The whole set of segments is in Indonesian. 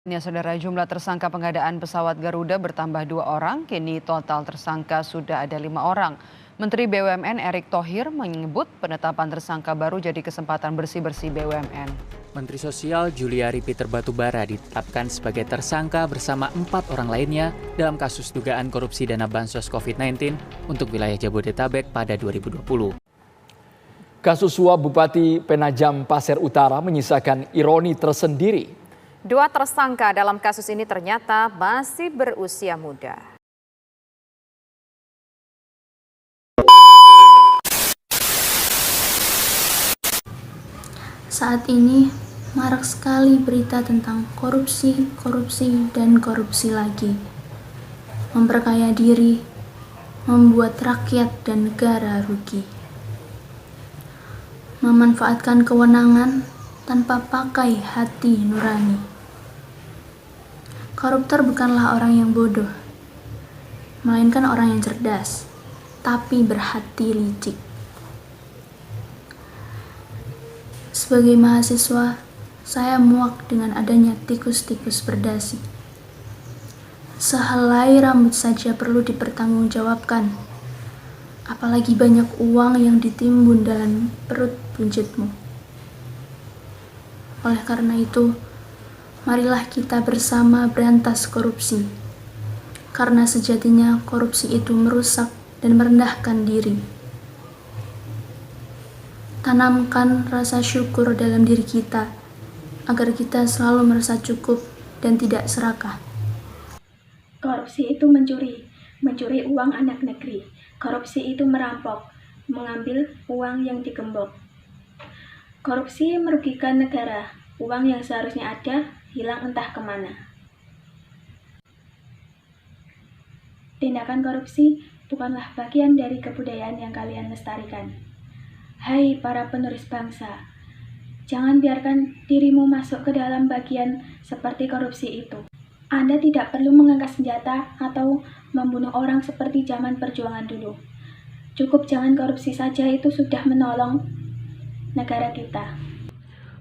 Ya, saudara, jumlah tersangka pengadaan pesawat Garuda bertambah 2 orang, kini total tersangka sudah ada 5 orang. Menteri BUMN Erick Thohir menyebut penetapan tersangka baru jadi kesempatan bersih-bersih BUMN. Menteri Sosial Juliari Peter Batubara ditetapkan sebagai tersangka bersama 4 orang lainnya dalam kasus dugaan korupsi dana bansos COVID-19 untuk wilayah Jabodetabek pada 2020. Kasus suap Bupati Penajam Pasir Utara menyisakan ironi tersendiri. 2 tersangka dalam kasus ini ternyata masih berusia muda. Saat ini marak sekali berita tentang korupsi, dan korupsi lagi. Memperkaya diri, membuat rakyat dan negara rugi. Memanfaatkan kewenangan tanpa pakai hati nurani. Koruptor bukanlah orang yang bodoh, melainkan orang yang cerdas, tapi berhati licik. Sebagai mahasiswa, saya muak dengan adanya tikus-tikus berdasi. Sehelai rambut saja perlu dipertanggungjawabkan, apalagi banyak uang yang ditimbun dalam perut buncitmu. Oleh karena itu, marilah kita bersama berantas korupsi, karena sejatinya korupsi itu merusak dan merendahkan diri. Tanamkan rasa syukur dalam diri kita, agar kita selalu merasa cukup dan tidak serakah. Korupsi itu mencuri uang anak negeri. Korupsi itu merampok, mengambil uang yang digembok. Korupsi merugikan negara, uang yang seharusnya ada hilang entah kemana. Tindakan korupsi bukanlah bagian dari kebudayaan yang kalian lestarikan. Hai para penerus bangsa, jangan biarkan dirimu masuk ke dalam bagian seperti korupsi itu. Anda tidak perlu mengangkat senjata atau membunuh orang seperti zaman perjuangan dulu. Cukup jangan korupsi saja, itu sudah menolong negara kita.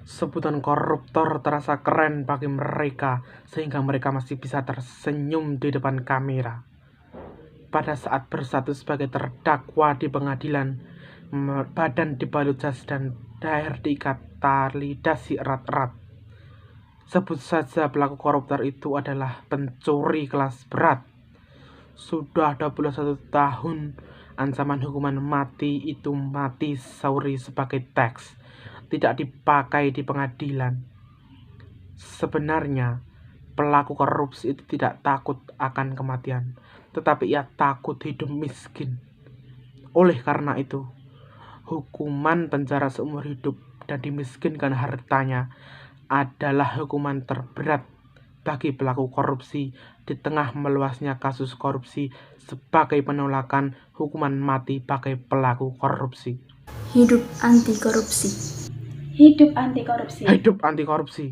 Sebutan koruptor terasa keren bagi mereka, sehingga mereka masih bisa tersenyum di depan kamera. Pada saat bersatu sebagai terdakwa di pengadilan, badan dibalut jas dan leher diikat tali dasi erat-erat. Sebut saja pelaku koruptor itu adalah pencuri kelas berat. Sudah 21 tahun ancaman hukuman mati itu mati suri sebagai teks, tidak dipakai di pengadilan. Sebenarnya pelaku korupsi itu tidak takut akan kematian, tetapi ia takut hidup miskin. Oleh karena itu, hukuman penjara seumur hidup dan dimiskinkan hartanya adalah hukuman terberat bagi pelaku korupsi di tengah meluasnya kasus korupsi, sebagai penolakan hukuman mati bagi pelaku korupsi. Hidup anti korupsi. Hidup anti korupsi. Hidup anti korupsi.